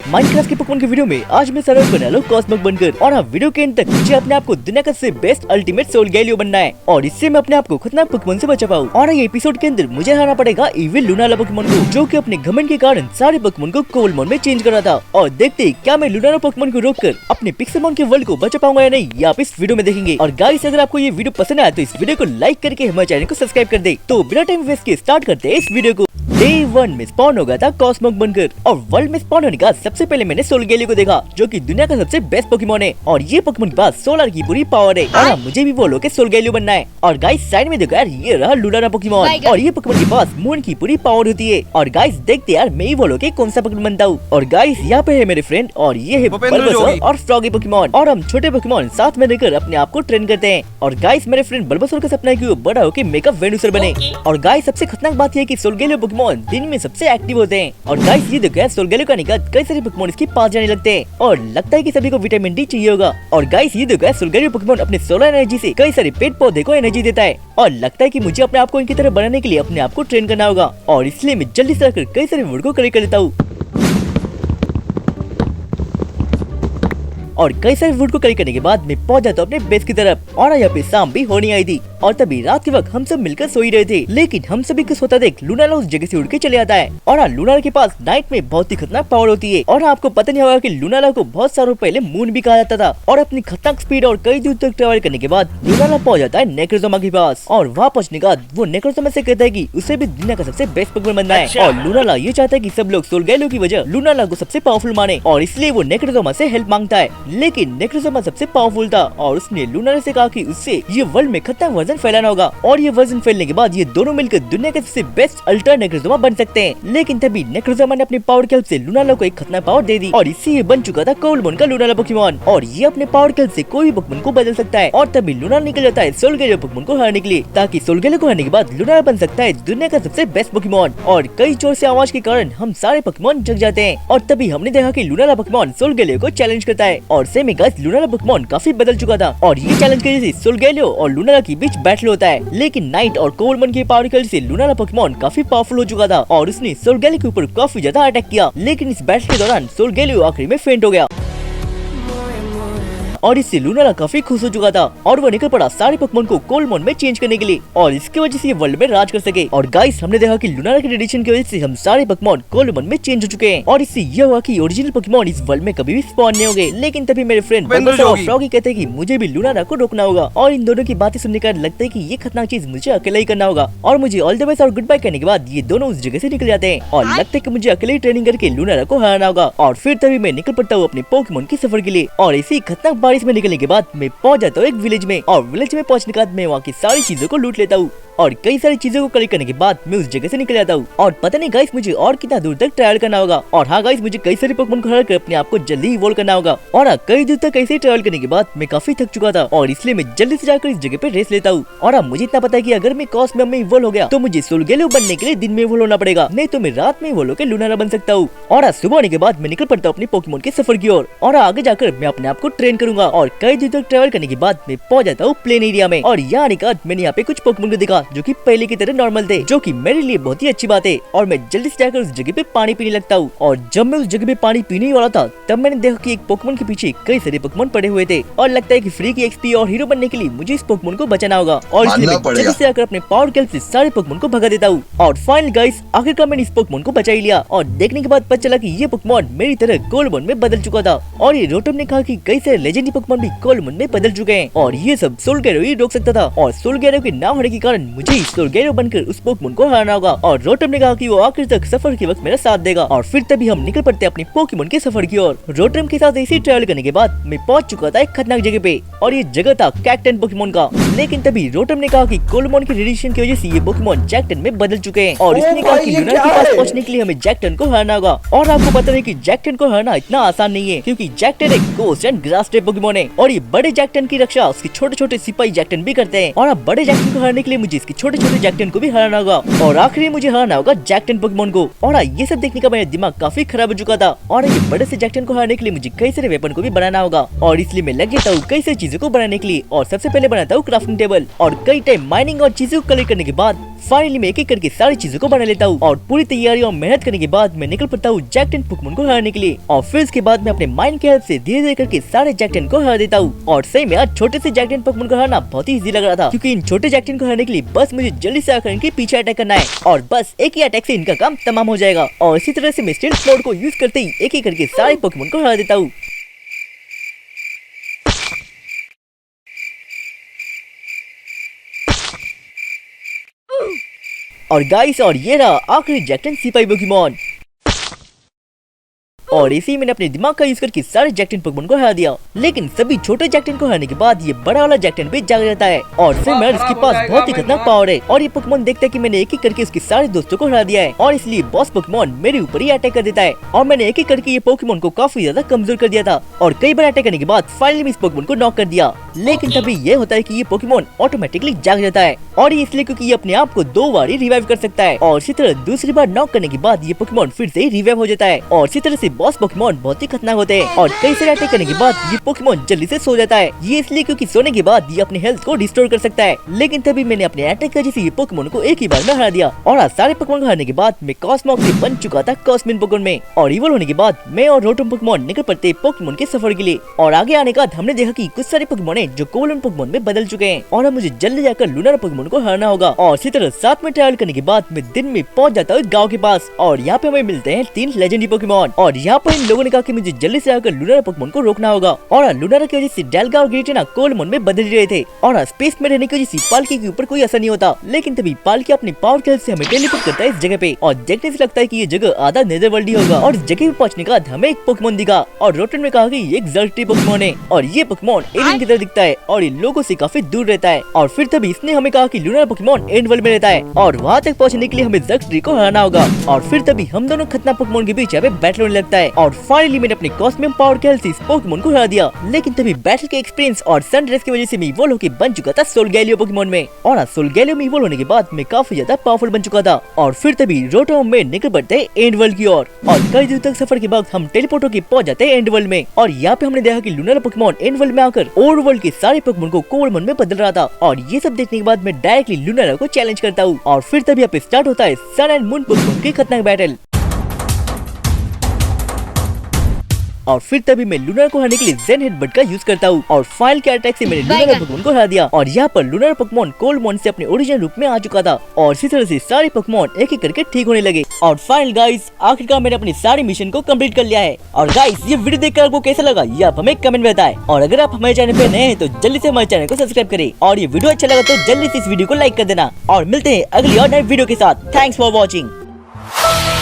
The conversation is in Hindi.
माइनक्राफ्ट के पोकेमॉन के वीडियो में आज मैं सर्वाइव करने वाला हूं कॉस्मोक बनकर। और हाँ, वीडियो के एंड तक मुझे अपने आप को दुनिया का सबसे बेस्ट अल्टीमेट सोलगैलियो बनना है और इससे मैं अपने आप को खतरनाक पोकेमॉन से बचा पाऊं। और ये एपिसोड के अंदर मुझे हराना पड़ेगा इविल लूनाला पोकेमॉन को, जो कि अपने घमंड के कारण सारे पोकेमॉन को कोल मोड में चेंज कर रहा था। और देखते ही क्या मैं लूनाला पोकेमॉन को रोककर अपने पिक्सेलमॉन के वर्ल्ड को बचा पाऊंगा या नहीं, ये आप इस वीडियो में देखेंगे। और गाइस, अगर आपको ये वीडियो पसंद आया तो इस वीडियो को लाइक करके हमारे चैनल को सब्सक्राइब कर दे। तो बिना टाइम वेस्ट के स्टार्ट करते हैं इस वीडियो को। डे 1 में स्पॉन हो गया था कॉस्मोक बनकर और वर्ल्ड में स्पॉन होने का सबसे पहले मैंने सोलगैलियो को देखा, जो कि दुनिया का सबसे बेस्ट पोकेमॉन है और ये पोकेमॉन के पास सोलर की पूरी पावर है। और मुझे भी वो लोग सोलगैलियो बनना है। और गाइस, साइड में देखो यार, ये रहा लूनाला पोकेमॉन और ये पोकेमॉन के पास मून की पूरी पावर होती है। और गाइस देखते यार, मैं ही वो लोग कौन सा पोकेमॉन बनता हूँ। और गाइस, यहाँ पे है मेरे फ्रेंड और ये है बल्बासोर और फ्रॉगी पोकेमॉन। और हम छोटे पोकेमॉन साथ में रहकर अपने आप को ट्रेन करते हैं। और गाइस, मेरे फ्रेंड बल्बासोर का सपना है कि वो बड़ा होकर मेकअप वेनुसर बने। और गाइस, सबसे खतरनाक बात यह है कि सोलगैलियो पोकेमॉन दिन में सबसे एक्टिव होते हैं। और गाइस, ये देखो यार, सोलगैलियो का निकट कई सारे पोकेमॉन इसके पास जाने लगते हैं और लगता है कि सभी को विटामिन डी चाहिए होगा। और गाइस, ये देखो यार, सोलगैलियो पोकेमॉन अपने सोलर एनर्जी से कई सारे पेड़ पौधे को एनर्जी देता है और लगता है कि मुझे अपने आप को इनकी तरह बनाने के लिए अपने आप को ट्रेन करना होगा। और इसलिए मैं जल्दी से आकर कई सारे वर्ड को कलेक्ट कर लेता हूँ और कई सारे वुड को कलेक्ट करने के बाद मैं पहुंच जाता हूँ अपने बेस की तरफ। और यहाँ पे शाम भी होने आई थी और तभी रात के वक्त हम सब मिलकर सो ही रहे थे, लेकिन हम सभी को सोता देख लूनाला उस जगह से उड़ के चले आता है। और हाँ, लूनाला के पास नाइट में बहुत ही खतरनाक पावर होती है। और आपको पता नहीं होगा कि लूनाला को बहुत सालों पहले मून भी कहा जाता था। और अपनी खतरनाक स्पीड और कई दूर तक ट्रेवल करने के बाद लूनाला पहुंच जाता है नेक्रोजोमा के पास। और वहाँ पहुंचने के बाद वो नेक्रोजोमा से कहता है कि उसे भी दुनिया का सबसे बेस्ट पोकेमॉन बनना है। और लूनाला ये चाहता है कि सब लोग सोलगैलियो की वजह लूनाला को सबसे पावरफुल माने और इसलिए वो नेक्रोजोमा से हेल्प मांगता है। लेकिन नेक्रोजोमा सबसे पावरफुल था और उसने लूनाला से कहा कि उससे ये वर्ल्ड में खतरनाक वर्जन फैलाना होगा और ये वर्जन फैलने के बाद ये दोनों मिलकर दुनिया के सबसे बेस्ट अल्ट्रा नेक्रोजोमा बन सकते हैं। लेकिन तभी नेक्रोजोमा ने अपनी पावर के हेल्प से लूनाला को एक खतरनाक पावर दे दी और इससे ये बन चुका था कोलमोन का लूनाला पोकेमॉन। और ये अपने पावर के हेल्प से कोई भी पोकेमॉन को बदल सकता है। और तभी लूनाला निकल जाता है सोलगैलियो पोकेमॉन को हराने के लिए, ताकि सोलगैलियो को हराने के बाद लूनाला बन सकता है दुनिया का सबसे बेस्ट पोकेमॉन। और कई जोर से आवाज के कारण हम सारे पोकेमॉन जग जाते हैं। और तभी हमने देखा कि लूनाला पोकेमॉन सोलगैलियो को चैलेंज करता है और सेम गाइस, लूनाला पोकेमॉन काफी बदल चुका था और ये चैलेंज की वजह से सोलगैलियो और लूनाला के बीच बैटल होता है। लेकिन नाइट और कोलमन की पावर की वजह से लूनाला पोकेमॉन काफी पावरफुल हो चुका था और उसने सोलगैलियो के ऊपर काफी ज्यादा अटैक किया। लेकिन इस बैटल के दौरान सोलगैलियो आखिरी में फेंट हो गया और इससे लूनाला काफी खुश हो चुका था और वो निकल पड़ा सारे पोकेमॉन को कोलमोन में चेंज करने के लिए और इसकी वजह से ये वर्ल्ड में राज कर सके। और गाइस, हमने देखा कि लूनाला के रेडिएशन की वजह से हम सारे पोकेमॉन कोलमोन में चेंज हो चुके हैं और इससे ये हुआ कि ओरिजिनल पोकेमॉन इस वर्ल्ड में कभी भी स्पॉन नहीं होंगे। लेकिन तभी मेरे फ्रेंड बल्बासोर और फ्रॉगी कहते हैं कि मुझे भी लूनाला को रोकना होगा और इन दोनों की बातें सुनने का लगता है कि ये खतरनाक चीज मुझे अकेला ही करना होगा। और मुझे ऑल द बेस्ट और गुड बाय कहने के बाद ये दोनों उस जगह से निकल जाते हैं और लगता है कि मुझे अकेले ही ट्रेनिंग करके लूनाला को हराना होगा। और फिर तभी मैं निकल पड़ता हूँ अपने पोकेमॉन की सफर के लिए और इसी खतरनाक बारिश में निकलने के बाद मैं पहुंच जाता हूँ एक विलेज में और विलेज में पहुंचने के बाद मैं वहाँ की सारी चीजों को लूट लेता हूँ और कई सारी चीजों को कलेक्ट करने के बाद मैं उस जगह से निकल जाता हूँ। और पता नहीं गाइस, मुझे और कितना दूर तक ट्रैवल करना होगा। और हाँ गाइस, मुझे कई सारे पोकेमॉन को हरा कर अपने आप को जल्दी इवॉल्व करना होगा। और हाँ, कई दूर तक ऐसे ही ट्रैवल करने के बाद मैं काफी थक चुका था और इसलिए मैं जल्दी से जाकर इस जगह पे रेस्ट लेता हूँ। और हाँ, मुझे इतना पता है कि अगर मैं कॉस्मोक में इवॉल्व हो गया तो मुझे सोलगैलियो बनने के लिए दिन में इवॉल्व होना पड़ेगा, नहीं तो मैं रात में इवॉल्व होकर लूनाला बन सकता हूँ। और हाँ, सुबह होने के बाद मैं निकल पड़ता हूँ अपने पोकेमॉन के सफर की ओर और आगे जाकर मैं अपने आप को ट्रेन करूंगा। और कई दूर तक ट्रैवल करने के बाद मैं पहुंच जाता हूँ प्लेन एरिया में और यहाँ आने के बाद मैंने यहाँ पे कुछ पोकेमॉन को देखा जो की पहले की नॉर्मल थे, जो कि मेरे लिए बहुत ही अच्छी बात है। और मैं जल्दी से जाकर उस जगह पे पानी पीने लगता हूँ। और जब मैं उस जगह पे पानी पीने ही वाला था तब मैंने देखा कि एक पोकेमॉन के पीछे कई सारे पोकेमॉन पड़े हुए थे और लगता है कि फ्री की एक्सपी और हीरो बनने के लिए मुझे इस पोकेमॉन को बचाना होगा। और इसलिए मैं जल्दी से आकर अपने पावर के हेल्प से सारे पोकेमॉन को भगा देता हूँ। और फाइनल गाइस, आखिरकार मैंने इस पोकेमॉन को बचा ही लिया और देखने के बाद पता चला कि ये पोकेमॉन मेरी तरह कोलमोन में बदल चुका था। और ये रोटम ने कहा कि कई सारे लेजेंडरी पोकेमॉन भी कोलमोन में बदल चुके हैं और ये सब सोलगैलियो ही रोक सकता था। और सोलगैलियो के ना होने के कारण मुझे सोलगैलियो बनकर उस पोकेमॉन को हराना होगा। और रोटम ने कहा कि वो आखिर तक सफर के वक्त मेरा साथ देगा। और फिर तभी हम निकल पड़ते अपने पोकेमॉन के सफर की ओर। रोटम के साथ ऐसे ट्रैवल करने के बाद मैं पहुंच चुका था एक खतरनाक जगह पे और ये जगह था कैक्टन पोकेमॉन का। लेकिन तभी रोटम ने कहा कि कोलमोन के रेडिएशन की वजह से ये पोकेमॉन जैक्टन में बदल चुके हैं और इसने कहा कि लूनाला के पास पहुंचने के लिए हमें जैक्टन को हराना होगा। और आपको पता है कि जैक्टन को हराना इतना आसान नहीं है, क्योंकि जैक्टन एक ghost and grass type Pokemon है और ये बड़े जैक्टन की रक्षा उसके छोटे छोटे सिपाही जैक्टन भी करते हैं। और अब बड़े जैक्टन को हराने के लिए मुझे इसके छोटे छोटे जैक्टन को भी हराना होगा और आखिरी मुझे हराना होगा जैक्टन पोकेमॉन को। और ये सब देखने का मेरा दिमाग काफी खराब हो चुका था और ये बड़े से जैक्टन को हराने के लिए मुझे कई सारे वेपन को भी बनाना होगा और इसलिए मैं लग गया हूँ कई सारी चीजों को बनाने के लिए। और सबसे पहले बनाता हूँ क्राफ्टिंग टेबल और कई टाइम माइनिंग और चीजों को कलेक्ट करने के बाद फाइनली मैं एक एक करके सारी चीजों को बना लेता हूँ और पूरी तैयारी और मेहनत करने के बाद मैं निकल पड़ता हूँ जैक्टन पोकेमोन को हराने के लिए। और फिर उसके बाद मैं अपने माइंड की हेल्प से धीरे धीरे करके सारे जैक्टन को हरा देता हूँ। और सही में आज छोटे से जैक्टन पोकेमोन को हराना बहुत ही इजी लग रहा था, क्योंकि इन छोटे जैक्टन को हराने के लिए बस मुझे जल्दी से आकर इनके पीछे अटैक करना है और बस एक ही अटैक से इनका काम तमाम हो जाएगा। और इसी तरह से मैं स्टील्थ मोड को यूज करते ही एक एक करके सारे पोकेमोन को हरा देता हूँ। और गाइस, और ये रहा आखिरी जैक्टन सिपाही पोकेमोन। और इसी मैंने अपने दिमाग का यूज करके सारे जैक्टन पोकेमोन को हरा दिया। लेकिन सभी छोटे जैक्टन को हराने के बाद ये बड़ा वाला जैक्टन भी जाग जाता है और फिर मैं इसके पास बहुत ही खतरनाक पावर है। और ये पोकेमोन देखता है कि मैंने एक एक करके उसके सारे दोस्तों को हरा दिया है और इसलिए बॉस पोकेमोन मेरे ऊपर ही अटैक कर देता है। और मैंने एक एक करके ये पोकेमोन को काफी ज्यादा कमजोर कर दिया था और कई बार अटैक करने के बाद फाइनली इस पोकेमोन को नॉक कर दिया। लेकिन तभी ये होता है कि ये पोकेमोन ऑटोमेटिकली जाग जाता है और ये इसलिए क्योंकि ये अपने आप को 2 बार ही रिवाइव कर सकता है। और इसी तरह दूसरी बार नॉक करने के बाद ये पोकेमोन फिर से रिवाइव हो जाता है। और इसी तरह से बॉस पोकेमोन बहुत ही खतरनाक होते हैं और कई सारे अटैक करने के बाद ये पोकेमोन जल्दी से सो जाता है। ये इसलिए क्योंकि सोने के बाद ये अपनी हेल्थ को रिस्टोर कर सकता है। लेकिन तभी मैंने अपने अटैक की वजह से ये पोकेमोन को एक ही बार में हरा दिया। और आज सारे पोकेमोन को हराने के बाद मैं कॉस्मॉक से बन चुका था कॉस्मिन पोकेमोन में। और इवॉल्व होने के बाद मैं और रोटम पोकेमोन निकल पड़ते पोकेमोन के सफर के लिए। और आगे आने के बाद हमने देखा कि कुछ सारे पोकेमोन है जो कोलोन पोकेमोन में बदल चुके हैं और अब मुझे जल्दी जाकर लूनार पोकेमोन को हराना होगा। और इसी तरह साथ में ट्रैवल करने के बाद मैं दिन में पहुंच जाता हूँ गाँव के पास और यहाँ पे हमें मिलते हैं 3 लेजेंडरी पोकेमोन। और यहाँ पर इन लोगों ने कहा कि मुझे जल्दी से आकर लूनार पोकेमोन को रोकना होगा। और लूनार की वजह से डेल्गा और गिरेटिना कोलमोन में बदल रहे थे और स्पेस में रहने की वजह से पालकी के ऊपर कोई असर नहीं होता। लेकिन तभी पालकी अपनी पावर की हेल्प से हमें टेलीपोर्ट करता है इस जगह पे और देखने से लगता है कि ये जगह आधा नेदरवर्ल्ड ही होगा। और इस जगह पे पहुंचने के बाद हमें एक पोकेमोन दिखा और रोटन ने कहा कि ये एक ज़र्टी पोकेमोन है और ये पोकेमोन एलियन की तरह दिखता है और ये लोगों से काफी दूर रहता है। और फिर तभी इसने हमें कहा कि लूनार पोकेमोन एंड वर्ल्ड में रहता है और वहाँ तक पहुँचने के लिए हमें ज़र्टी को हराना होगा। और फिर तभी हम दोनों खतरनाक पोकेमोन के बीच यहाँ पे बैटल होने लगता है और फाइनली मैंने अपने कॉस्मियम पावर की हेल्प से इस पोकेमोन को हरा दिया। लेकिन तभी बैटल के एक्सपीरियंस और सनराइज की वजह से मैं इवॉल्व होकर बन चुका था सोलगैलियो पोकेमोन में। और सोलगैलियो में इवॉल्व होने के बाद मैं काफी ज्यादा पावरफुल बन चुका था। और फिर तभी रोटोम में निकल पड़ते हैं एंड वर्ल्ड की ओर और कई दूर तक सफर के बाद हम टेलीपोर्ट होकर पहुंच जाते हैं एंड वर्ल्ड में। और यहाँ पे हमने देखा कि लूनार पोकेमोन एंड वर्ल्ड में आकर ओवर वर्ल्ड के सारे पोकेमोन को कोलमोन में बदल रहा था। और ये सब देखने के बाद मैं डायरेक्टली लूनार को चैलेंज करता हूँ और फिर तभी यहाँ पे स्टार्ट होता है सन एंड मून पोकेमोन की खतरनाक बैटल। और फिर तभी मैं लूनार को हराने के लिए जेन हेडबट का यूज करता हूँ और फाइल के अटैक से मैंने लूनार पोकेमोन को हरा दिया। और यहाँ पर लूनार पोकेमोन कोलमोन से अपने ओरिजिनल रूप में आ चुका था और इसी तरह से सारे पोकेमोन एक एक करके ठीक होने लगे। और फाइनल गाइस, आखिरकार मैंने अपनी सारी मिशन को कंप्लीट कर लिया है। और गाइस, ये वीडियो देखकर आपको कैसा लगा ये आप हमें कमेंट में बताएं। और अगर आप हमारे चैनल पे नए हैं तो जल्दी से हमारे चैनल को सब्सक्राइब करें और ये वीडियो अच्छा लगा तो जल्दी से इस वीडियो को लाइक कर देना। और मिलते हैं अगली और नई वीडियो के साथ। Thanks for watching.